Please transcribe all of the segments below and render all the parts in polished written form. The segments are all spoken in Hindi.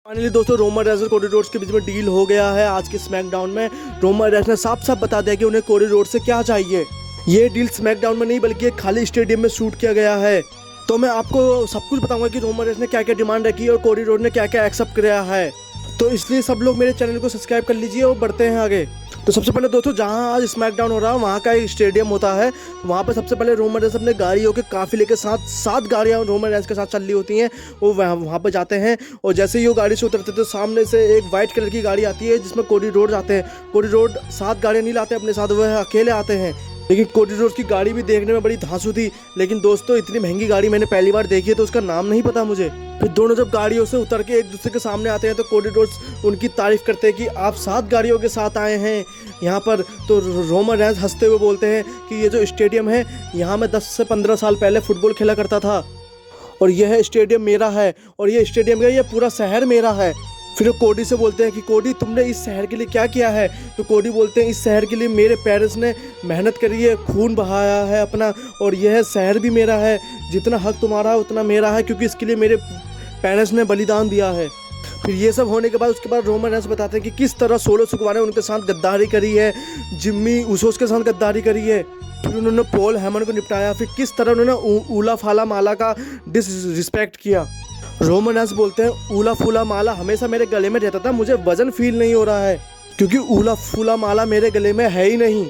फाइनली दोस्तों रोमन रेंस और कोडी रोड्स के बीच में डील हो गया है। आज के स्मैकडाउन में रोमन रेंस ने साफ साफ बता दिया कि उन्हें कोडी रोड्स से क्या चाहिए। ये डील स्मैकडाउन में नहीं बल्कि एक खाली स्टेडियम में शूट किया गया है। तो मैं आपको सब कुछ बताऊंगा कि रोमन रेंस ने क्या क्या डिमांड रखी है और कोडी रोड ने क्या क्या एक्सेप्ट किया है। तो इसलिए सब लोग मेरे चैनल को सब्सक्राइब कर लीजिए और बढ़ते हैं आगे। तो सबसे पहले दोस्तों जहां आज स्मैकडाउन हो रहा है वहां का एक स्टेडियम होता है। वहां पर सबसे पहले रोमन रेंस अपने गाड़ियों के काफिले के साथ 7 गाड़ियां रोमन रेंस के साथ चल रही होती हैं। वो वहां पर जाते हैं और जैसे ही वो गाड़ी से उतरते तो सामने से एक वाइट कलर की गाड़ी आती है जिसमें कोडी रोड आते हैं। कोडी रोड 7 गाड़ियाँ नहीं लाते अपने साथ, वह अकेले आते हैं। लेकिन कोडी रोड की गाड़ी भी देखने में बड़ी धांसू थी। लेकिन दोस्तों इतनी महंगी गाड़ी मैंने पहली बार देखी है तो उसका नाम नहीं पता मुझे। फिर दोनों जब गाड़ियों से उतर के एक दूसरे के सामने आते हैं तो कोडी रोड उनकी तारीफ करते हैं कि आप 7 गाड़ियों के साथ आए हैं यहाँ पर। तो रोमन रेंस हंसते हुए बोलते हैं कि ये जो स्टेडियम है यहाँ मैं 10 से 15 साल पहले फुटबॉल खेला करता था और यह स्टेडियम मेरा है और ये स्टेडियम का ये पूरा शहर मेरा है। फिर वो कोडी से बोलते हैं कि कोडी तुमने इस शहर के लिए क्या किया है। तो कोडी बोलते हैं इस शहर के लिए मेरे पेरेंट्स ने मेहनत करी है, खून बहाया है अपना, और यह शहर भी मेरा है। जितना हक तुम्हारा है उतना मेरा है क्योंकि इसके लिए मेरे पेरेंट्स ने बलिदान दिया है। फिर ये सब होने के बाद उसके बाद रोमन रेंस बताते हैं कि किस तरह सोलो सिकुआ ने उनके साथ गद्दारी करी है, जिम्मी उसोस के साथ गद्दारी करी है। फिर उन्होंने पॉल हेमन को निपटाया। फिर किस तरह उन्होंने ऊला फाला माला का डिसरिस्पेक्ट किया। रोमन रेंस बोलते हैं ऊला फूला माला हमेशा मेरे गले में रहता था, मुझे वजन फील नहीं हो रहा है क्योंकि ऊला फूला माला मेरे गले में है ही नहीं।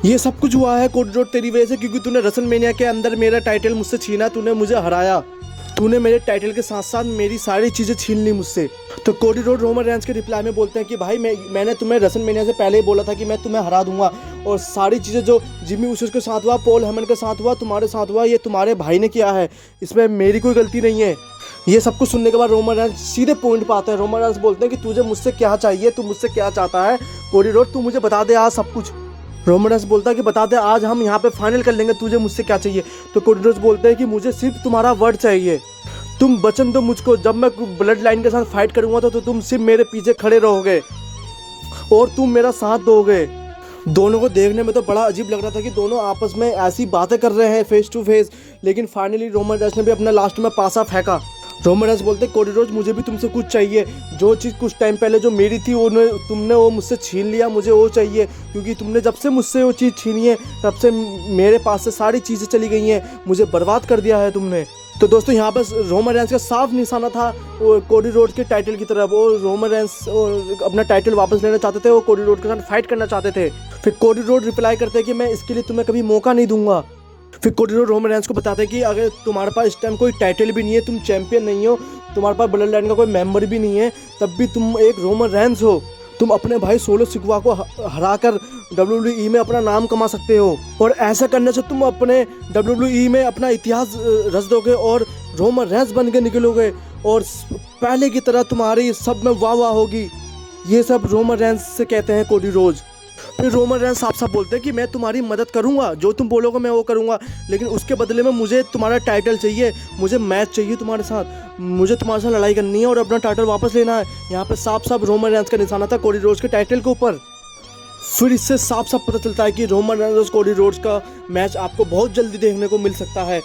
ये सब कुछ हुआ है कोडी रोड तेरी वजह से, क्योंकि तूने रेसलमेनिया के अंदर मेरा टाइटल मुझसे छीना, तूने मुझे हराया, तूने मेरे टाइटल के साथ साथ मेरी सारी चीज़ें छीन ली मुझसे। तो कोडी रोड रोमन रेंस के रिप्लाई में बोलते हैं कि भाई मैंने तुम्हें रेसलमेनिया से पहले ही बोला था कि मैं तुम्हें हरा दूंगा और सारी चीज़ें जो जिम्मी उस के साथ हुआ, पॉल हेमन के साथ हुआ, तुम्हारे साथ हुआ, ये तुम्हारे भाई ने किया है, इसमें मेरी कोई गलती नहीं है। ये सब कुछ सुनने के बाद रोमन रेंस सीधे पॉइंट पे आते हैं। रोमन रेंस बोलते हैं कि तुझे मुझसे क्या चाहिए, तू मुझसे क्या चाहता है कोडी रोड, तू मुझे बता दे आज सब कुछ। रोमन रेंस बोलता है कि बता दे आज हम यहाँ पे फाइनल कर लेंगे, तुझे मुझसे क्या चाहिए। तो कोडी रोड बोलते हैं कि मुझे सिर्फ तुम्हारा वर्ड चाहिए, तुम वचन दो मुझको, जब मैं ब्लड लाइन के साथ फाइट करूंगा तो तुम सिर्फ मेरे पीछे खड़े रहोगे और तुम मेरा साथ दोगे। दोनों को देखने में तो बड़ा अजीब लग रहा था कि दोनों आपस में ऐसी बातें कर रहे हैं फेस टू फेस। लेकिन फाइनली रोमन रेंस ने भी अपना लास्ट में पासा फेंका। रोमन रेंस बोलते कोडी रोड मुझे भी तुमसे कुछ चाहिए, जो चीज़ कुछ टाइम पहले जो मेरी थी तुमने वो मुझसे छीन लिया, मुझे वो चाहिए क्योंकि तुमने जब से मुझसे वो चीज़ छीनी है तब से मेरे पास से सारी चीज़ें चली गई हैं, मुझे बर्बाद कर दिया है तुमने। तो दोस्तों यहाँ पर रोमन रेंस का साफ निशाना था वो कोडी रोड के टाइटल की तरफ। वो रोमन रेंस अपना टाइटल वापस लेना चाहते थे, वो कोडी रोड के साथ फाइट करना चाहते थे। फिर कोडी रोड रिप्लाई करते हैं कि मैं इसके लिए तुम्हें कभी मौका नहीं दूंगा। फिर कोडी रोड रोमन रेंस को बताते हैं कि अगर तुम्हारे पास इस टाइम कोई टाइटल भी नहीं है, तुम चैंपियन नहीं हो, तुम्हारे पास ब्लड लाइन का कोई मेंबर भी नहीं है, तब भी तुम एक रोमन रेंस हो, तुम अपने भाई सोलो सिकुआ को हराकर WWE में अपना नाम कमा सकते हो और ऐसा करने से तुम अपने WWE में अपना इतिहास रच दोगे और रोमन रेंस बन के निकलोगे और पहले की तरह तुम्हारी सब में वाह वाह होगी। ये सब रोमन रेंस से कहते हैं कोडी रोड। फिर रोमन रेंस साफ साफ बोलते हैं कि मैं तुम्हारी मदद करूंगा, जो तुम बोलोगे मैं वो करूंगा, लेकिन उसके बदले में मुझे तुम्हारा टाइटल चाहिए, मुझे मैच चाहिए तुम्हारे साथ, मुझे तुम्हारे साथ लड़ाई करनी है और अपना टाइटल वापस लेना है। यहाँ पे साफ साफ रोमन रेंस का निशाना था कोडी रोड के टाइटल के ऊपर। फिर इससे साफ साफ पता चलता है कि रोमन रेंस और कोडी रोड का मैच आपको बहुत जल्दी देखने को मिल सकता है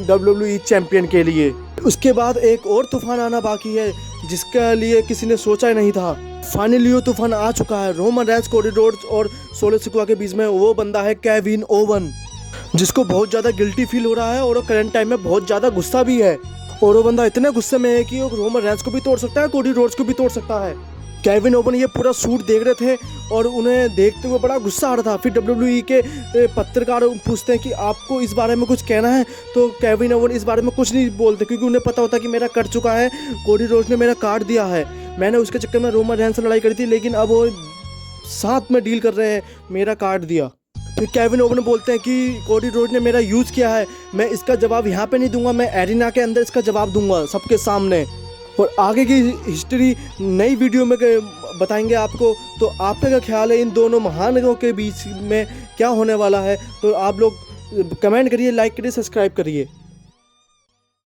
WWE चैंपियन के लिए। उसके बाद एक और तूफान आना बाकी है जिसके लिए किसी ने सोचा ही नहीं था। फाइनली वो तूफान आ चुका है। रोमन रेंस कोडी रोड और सोलो सिकुआ के बीच में वो बंदा है केविन ओवन, जिसको बहुत ज़्यादा गिल्टी फील हो रहा है और वो करंट टाइम में बहुत ज़्यादा गुस्सा भी है। और वो बंदा इतने गुस्से में है कि वो रोमन रेंस को भी तोड़ सकता है, कोडी रोड्स को भी तोड़ सकता है। केविन ओवन ये पूरा शूट देख रहे थे और उन्हें देखते हुए बड़ा गुस्सा आ रहा था। फिर WWE के पत्रकार पूछते हैं कि आपको इस बारे में कुछ कहना है, तो केविन ओवन इस बारे में कुछ नहीं बोलते क्योंकि उन्हें पता होता कि मेरा कट चुका है, कोडी रोड्स ने मेरा काट दिया है, मैंने उसके चक्कर में रोमन रेंस से लड़ाई करी थी, लेकिन अब वो साथ में डील कर रहे हैं, मेरा काट दिया। फिर केविन ओवन बोलते हैं कि कोडी रोड ने मेरा यूज़ किया है, मैं इसका जवाब यहाँ पे नहीं दूंगा, मैं एरिना के अंदर इसका जवाब दूंगा सबके सामने। और आगे की हिस्ट्री नई वीडियो में बताएंगे आपको। तो आपका क्या ख्याल है इन दोनों महानगरों के बीच में क्या होने वाला है? तो आप लोग कमेंट करिए, लाइक करिए, सब्सक्राइब करिए।